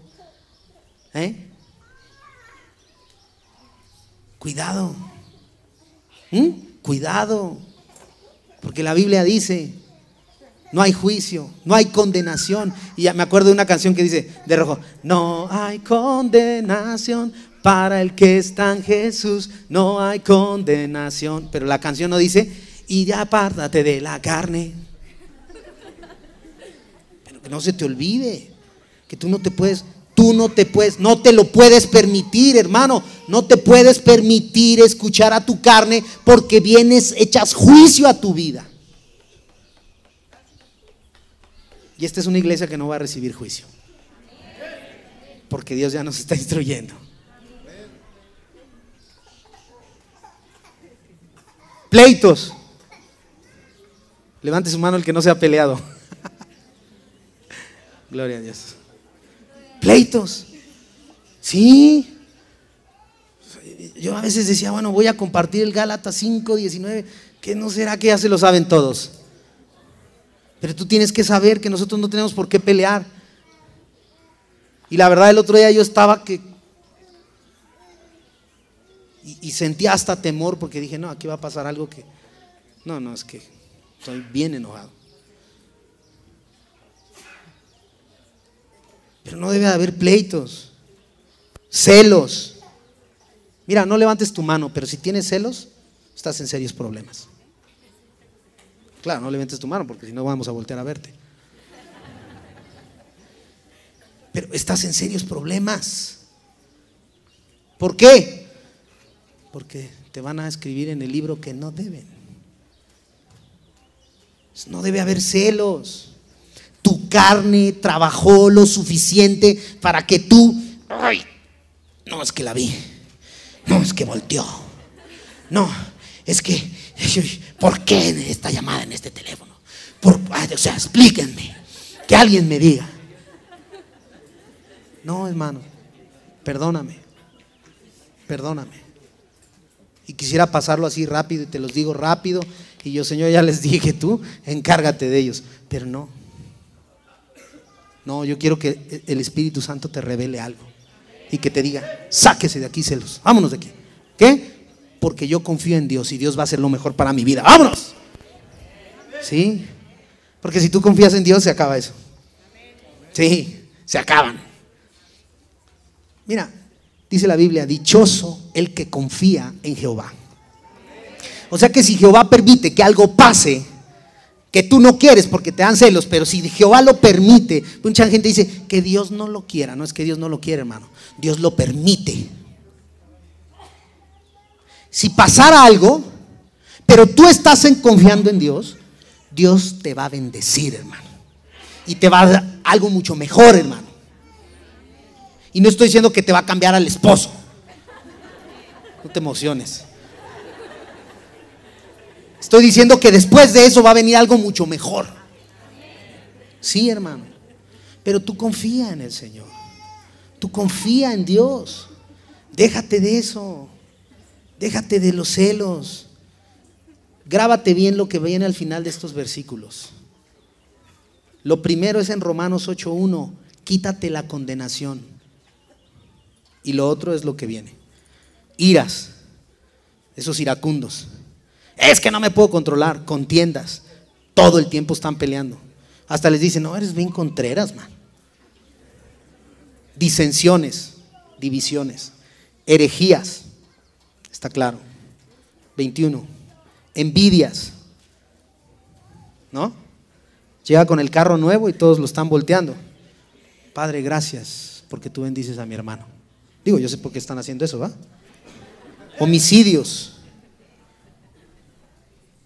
Cuidado. Cuidado, porque la Biblia dice, no hay juicio, no hay condenación. Y ya me acuerdo de una canción que dice, de rojo, no hay condenación para el que está en Jesús, no hay condenación. Pero la canción no dice, y ya apártate de la carne. Pero que no se te olvide que no te lo puedes permitir, hermano. No te puedes permitir escuchar a tu carne, porque echas juicio a tu vida. Y esta es una iglesia que no va a recibir juicio, porque Dios ya nos está instruyendo. Pleitos. Levante su mano el que no se ha peleado. Gloria a Dios. Pleitos. Sí. Yo a veces decía, bueno, voy a compartir el Gálatas 5:19, que no será que ya se lo saben todos. Pero tú tienes que saber que nosotros no tenemos por qué pelear. Y la verdad, el otro día yo estaba y sentía hasta temor, porque dije, no, aquí va a pasar algo que no, es que estoy bien enojado. Pero no debe haber pleitos, celos. Mira, no levantes tu mano, pero si tienes celos, estás en serios problemas. Claro, no levantes tu mano, porque si no vamos a voltear a verte. Pero estás en serios problemas. ¿Por qué? Porque te van a escribir en el libro que no deben. No debe haber celos. Tu carne trabajó lo suficiente para que tú, ay, no es que la vi, no es que volteó, no, es que, ¿por qué esta llamada en este teléfono? O sea, explíquenme, que alguien me diga. No, hermano, perdóname. Y quisiera pasarlo así rápido y te los digo rápido. Y yo, Señor, ya les dije, tú encárgate de ellos. Pero no, yo quiero que el Espíritu Santo te revele algo y que te diga, sáquese de aquí, celos, vámonos de aquí. ¿Qué? Porque yo confío en Dios y Dios va a hacer lo mejor para mi vida. ¡Vámonos! ¿Sí? Porque si tú confías en Dios, se acaba eso. Sí, se acaban. Mira, dice la Biblia, dichoso el que confía en Jehová. O sea que si Jehová permite que algo pase que tú no quieres porque te dan celos, pero si Jehová lo permite, mucha gente dice que Dios no lo quiera. No es que Dios no lo quiere, hermano, Dios lo permite. Si pasara algo, pero tú estás confiando en Dios, Dios te va a bendecir, hermano, y te va a dar algo mucho mejor, hermano. Y no estoy diciendo que te va a cambiar al esposo, no te emociones. Estoy diciendo que después de eso va a venir algo mucho mejor. Sí, hermano. Pero tú confía en el Señor. Tú confía en Dios. Déjate de eso. Déjate de los celos. Grábate bien lo que viene al final de estos versículos. Lo primero es en Romanos 8:1. Quítate la condenación. Y lo otro es lo que viene. Iras. Esos iracundos. Es que no me puedo controlar. Contiendas. Todo el tiempo están peleando. Hasta les dicen, no, eres bien contreras, man. Disensiones, divisiones, herejías. Está claro. 21. Envidias. ¿No? Llega con el carro nuevo y todos lo están volteando. Padre, gracias porque tú bendices a mi hermano. Digo, yo sé por qué están haciendo eso, ¿va? Homicidios.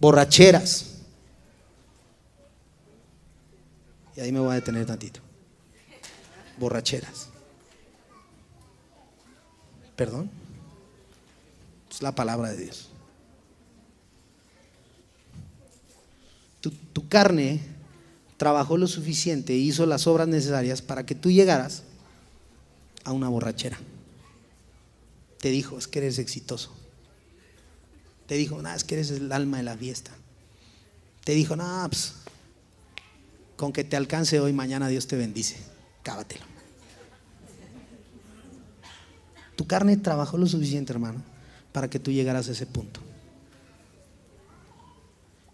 Borracheras. Y ahí me voy a detener tantito. Borracheras. ¿Perdón? Es la palabra de Dios. Tu carne trabajó lo suficiente e hizo las obras necesarias para que tú llegaras a una borrachera. Te dijo, es que eres exitoso. Te dijo, es que eres el alma de la fiesta. Te dijo, pues, con que te alcance hoy, mañana Dios te bendice. Cábatelo. Tu carne trabajó lo suficiente, hermano, para que tú llegaras a ese punto.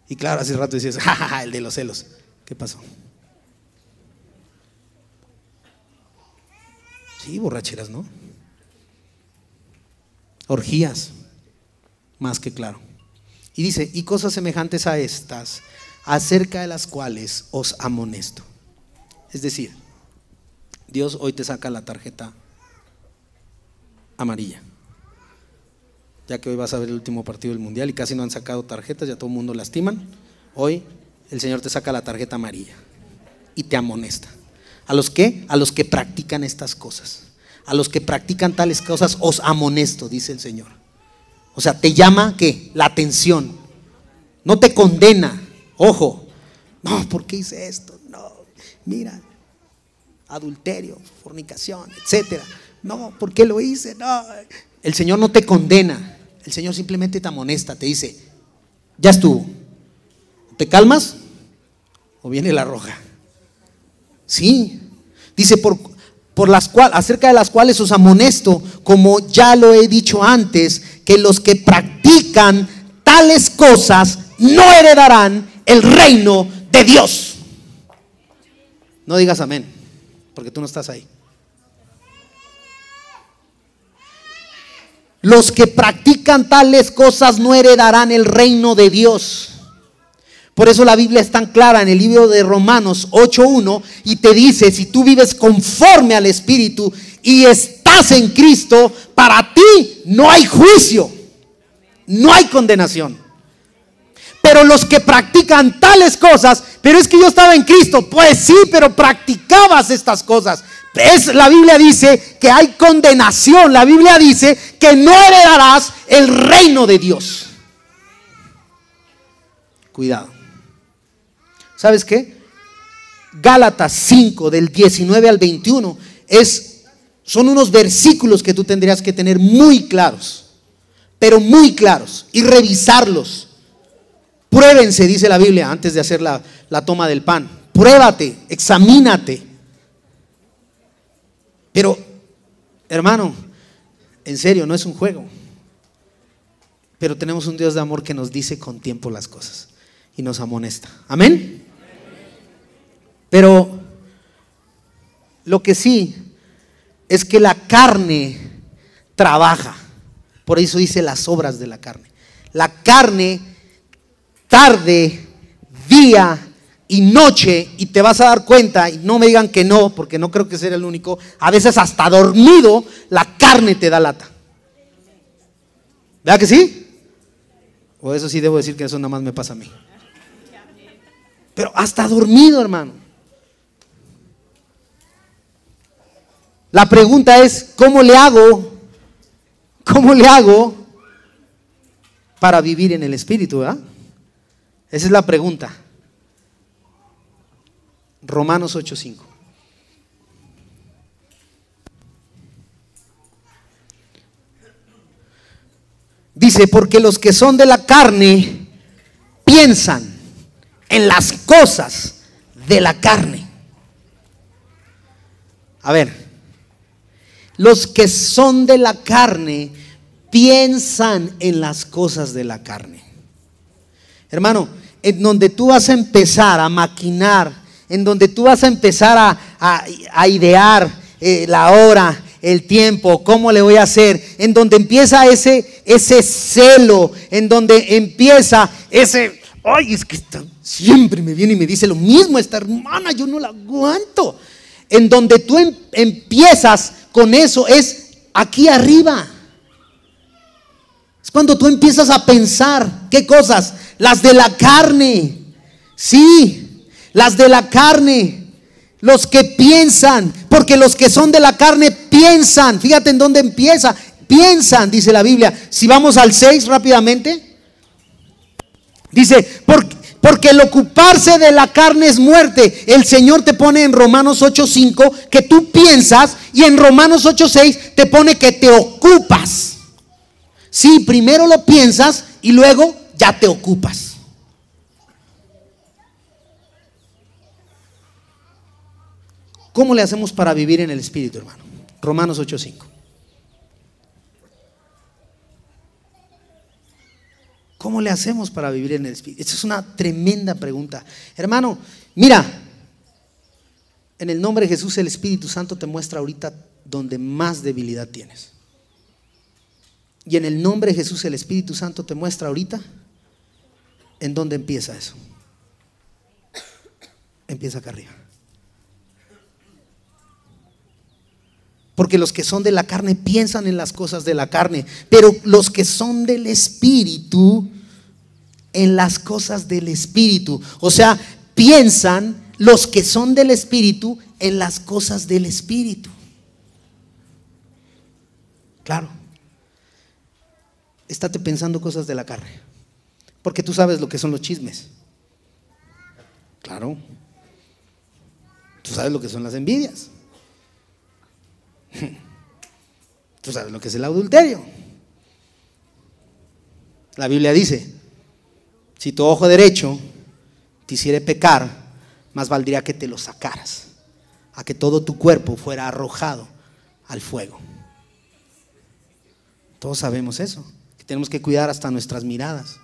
Y claro, hace rato decías, el de los celos. ¿Qué pasó? Sí, borracheras, ¿no? Orgías. Más que claro. Y dice, y cosas semejantes a estas, acerca de las cuales os amonesto. Es decir, Dios hoy te saca la tarjeta amarilla. Ya que hoy vas a ver el último partido del mundial y casi no han sacado tarjetas, ya todo el mundo lastiman. Hoy el Señor te saca la tarjeta amarilla y te amonesta. ¿A los qué? A los que practican estas cosas. A los que practican tales cosas os amonesto, dice el Señor. O sea, te llama, ¿qué? La atención. No te condena. Ojo. No, ¿por qué hice esto? No, mira. Adulterio, fornicación, etcétera. No, ¿por qué lo hice? No. El Señor no te condena. El Señor simplemente te amonesta. Te dice, ya estuvo. ¿Te calmas? ¿O viene la roja? Sí. Dice, por las cuales, acerca de las cuales os amonesto, como ya lo he dicho antes, que los que practican tales cosas no heredarán el reino de Dios. No digas amén, porque tú no estás ahí. Los que practican tales cosas no heredarán el reino de Dios. Por eso la Biblia es tan clara en el libro de Romanos 8:1 y te dice, si tú vives conforme al Espíritu y estás en Cristo, para ti no hay juicio. no hay condenación. Pero los que practican tales cosas, pero es que yo estaba en Cristo, pues sí, pero practicabas estas cosas. La Biblia dice que hay condenación. La Biblia dice que no heredarás el reino de Dios. Cuidado. ¿Sabes qué? Gálatas 5 del 19 al 21 son unos versículos que tú tendrías que tener muy claros, pero muy claros, y revisarlos. Pruébense, dice la Biblia, antes de hacer la toma del pan. Pruébate, examínate. Pero, hermano, en serio, no es un juego. Pero tenemos un Dios de amor que nos dice con tiempo las cosas y nos amonesta. Amén. Pero lo que sí es que la carne trabaja. Por eso dice las obras de la carne. La carne tarde, día y noche, y te vas a dar cuenta, y no me digan que no, porque no creo que sea el único, a veces hasta dormido la carne te da lata. ¿Verdad que sí? O eso sí debo decir que eso nada más me pasa a mí. Pero hasta dormido, hermano. La pregunta es, ¿cómo le hago para vivir en el Espíritu? ¿Verdad? Esa es la pregunta. Romanos 8:5. Dice, porque los que son de la carne piensan en las cosas de la carne. A ver, los que son de la carne piensan en las cosas de la carne. Hermano, en donde tú vas a empezar a maquinar, en donde tú vas a empezar a idear la hora, el tiempo, cómo le voy a hacer, en donde empieza ese celo, en donde empieza ese, ay, es que siempre me viene y me dice lo mismo esta hermana, yo no la aguanto. En donde tú empiezas con eso es aquí arriba. Es cuando tú empiezas a pensar, ¿qué cosas? Las de la carne. Sí, las de la carne. Los que piensan, porque los que son de la carne piensan. Fíjate en dónde empieza. Piensan, dice la Biblia. Si vamos al 6 rápidamente. Dice, porque el ocuparse de la carne es muerte. El Señor te pone en Romanos 8:5 que tú piensas, y en Romanos 8:6 te pone que te ocupas. Sí, primero lo piensas y luego ya te ocupas. ¿Cómo le hacemos para vivir en el Espíritu, hermano? Romanos 8:5. ¿Cómo le hacemos para vivir en el Espíritu? Esta es una tremenda pregunta. Hermano, mira, en el nombre de Jesús el Espíritu Santo te muestra ahorita donde más debilidad tienes. Y en el nombre de Jesús el Espíritu Santo te muestra ahorita en dónde empieza eso. Empieza acá arriba. Porque los que son de la carne piensan en las cosas de la carne, pero los que son del Espíritu en las cosas del Espíritu. O sea, piensan los que son del Espíritu en las cosas del Espíritu. Claro. Estate pensando cosas de la carne, porque tú sabes lo que son los chismes. Claro. Tú sabes lo que son las envidias. Tú sabes lo que es el adulterio. La Biblia dice, si tu ojo derecho te hiciere pecar, más valdría que te lo sacaras, a que todo tu cuerpo fuera arrojado al fuego. Todos sabemos eso, que tenemos que cuidar hasta nuestras miradas.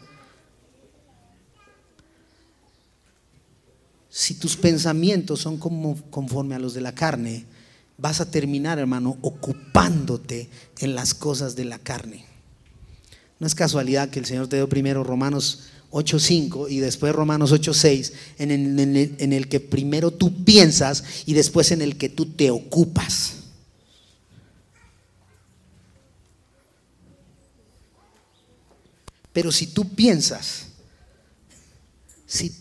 Si tus pensamientos son conforme a los de la carne, vas a terminar, hermano, ocupándote en las cosas de la carne. No es casualidad que el Señor te dio primero Romanos 8:5 y después Romanos 8:6, en el que primero tú piensas y después en el que tú te ocupas. Pero si tú piensas, si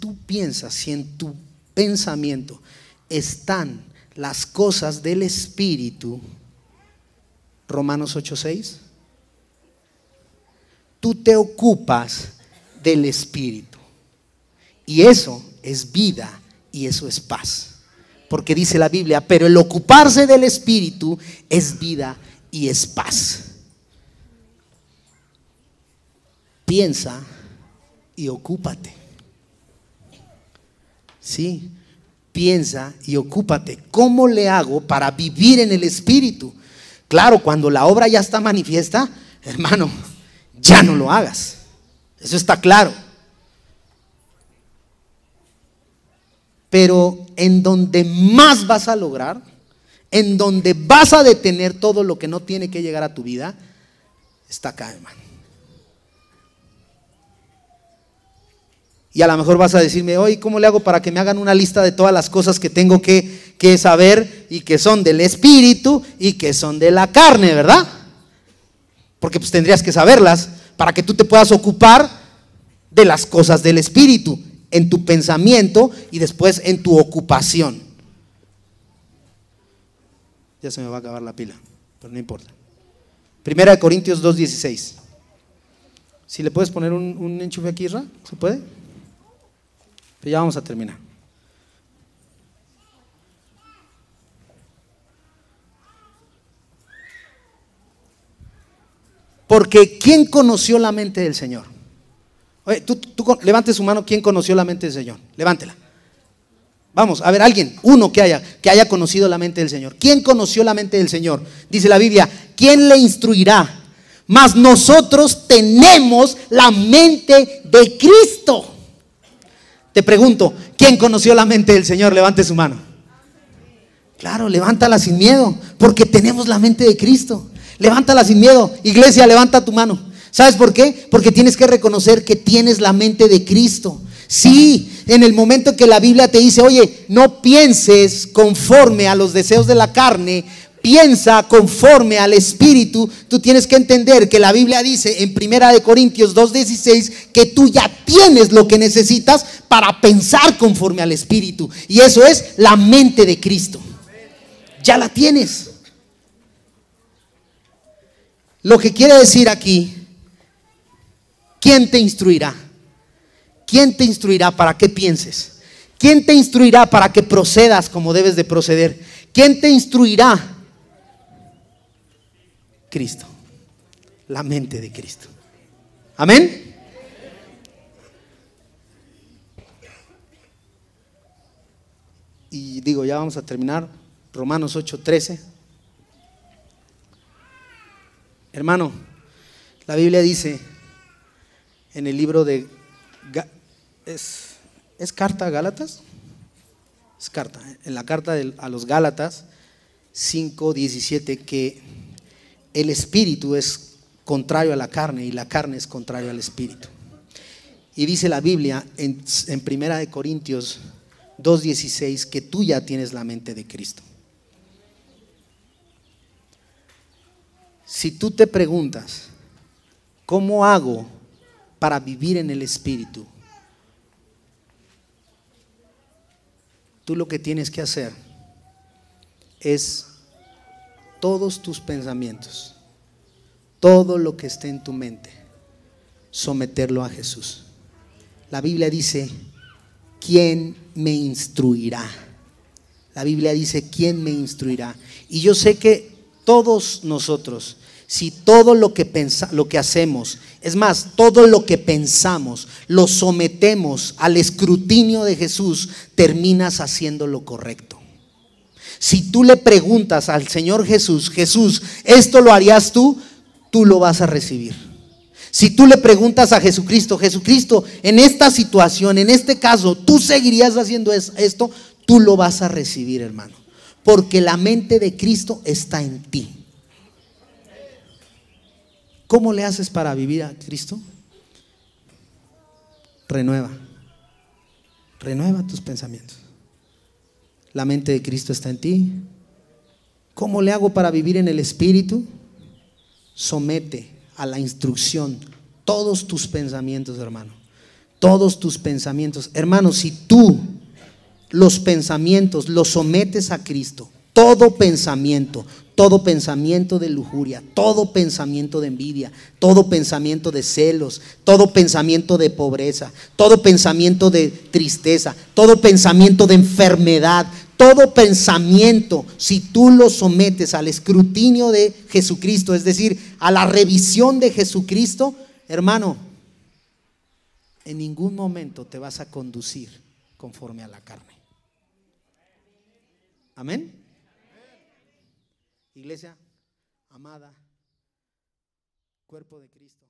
en tu pensamiento están las cosas del Espíritu, Romanos 8:6, tú te ocupas del Espíritu. Y eso es vida y eso es paz. Porque dice la Biblia, pero el ocuparse del Espíritu es vida y es paz. Piensa y ocúpate. Sí, piensa y ocúpate. ¿Cómo le hago para vivir en el Espíritu? Claro, cuando la obra ya está manifiesta, hermano, ya no lo hagas. Eso está claro. Pero en donde más vas a lograr, en donde vas a detener todo lo que no tiene que llegar a tu vida, está acá, hermano. Y a lo mejor vas a decirme, oye, ¿cómo le hago para que me hagan una lista de todas las cosas que tengo que saber y que son del Espíritu y que son de la carne, ¿verdad? Porque pues tendrías que saberlas para que tú te puedas ocupar de las cosas del Espíritu en tu pensamiento y después en tu ocupación. Ya se me va a acabar la pila, pero no importa. 1 Corintios 2:16. Si le puedes poner un enchufe aquí, Ra, ¿se puede? Pero ya vamos a terminar. Porque ¿quién conoció la mente del Señor? Oye, tú levante su mano. ¿Quién conoció la mente del Señor? Levántela. Vamos, a ver, alguien, uno que haya conocido la mente del Señor. ¿Quién conoció la mente del Señor? Dice la Biblia, ¿quién le instruirá? Mas nosotros tenemos la mente de Cristo. Te pregunto, ¿quién conoció la mente del Señor? Levante su mano. Claro, levántala sin miedo, porque tenemos la mente de Cristo. Levántala sin miedo. Iglesia, levanta tu mano. ¿Sabes por qué? Porque tienes que reconocer que tienes la mente de Cristo. Sí, en el momento que la Biblia te dice, oye, no pienses conforme a los deseos de la carne, piensa conforme al Espíritu. Tú tienes que entender que la Biblia dice en 1 Corintios 2:16 que tú ya tienes lo que necesitas para pensar conforme al Espíritu. Y eso es la mente de Cristo. Ya la tienes. Lo que quiere decir aquí, ¿quién te instruirá? ¿Quién te instruirá para que pienses? ¿Quién te instruirá para que procedas como debes de proceder? ¿Quién te instruirá? Cristo, la mente de Cristo. Amén. Y digo, ya vamos a terminar. Romanos 8:13. Hermano, la Biblia dice en el libro de ¿es carta a Gálatas? Es carta, en la carta a los Gálatas 5:17, que el espíritu es contrario a la carne y la carne es contrario al espíritu. Y dice la Biblia en 1 Corintios 2:16 que tú ya tienes la mente de Cristo. Si tú te preguntas, ¿cómo hago para vivir en el Espíritu? Tú lo que tienes que hacer es todos tus pensamientos, todo lo que esté en tu mente, someterlo a Jesús. La Biblia dice, ¿quién me instruirá? La Biblia dice, ¿quién me instruirá? Y yo sé que todos nosotros, si todo lo que hacemos, es más, todo lo que pensamos, lo sometemos al escrutinio de Jesús, terminas haciendo lo correcto. Si tú le preguntas al Señor Jesús, Jesús, ¿esto lo harías tú? Tú lo vas a recibir. Si tú le preguntas a Jesucristo, Jesucristo, en esta situación, en este caso, ¿tú seguirías haciendo esto? Tú lo vas a recibir, hermano. Porque la mente de Cristo está en ti. ¿Cómo le haces para vivir a Cristo? Renueva tus pensamientos. La mente de Cristo está en ti. ¿Cómo le hago para vivir en el Espíritu? Somete a la instrucción todos tus pensamientos, hermano. Todos tus pensamientos. Hermano, si tú los pensamientos los sometes a Cristo, todo pensamiento de lujuria, todo pensamiento de envidia, todo pensamiento de celos, todo pensamiento de pobreza, todo pensamiento de tristeza, todo pensamiento de enfermedad, todo pensamiento, si tú lo sometes al escrutinio de Jesucristo, es decir, a la revisión de Jesucristo, hermano, en ningún momento te vas a conducir conforme a la carne. Amén. Iglesia amada, cuerpo de Cristo.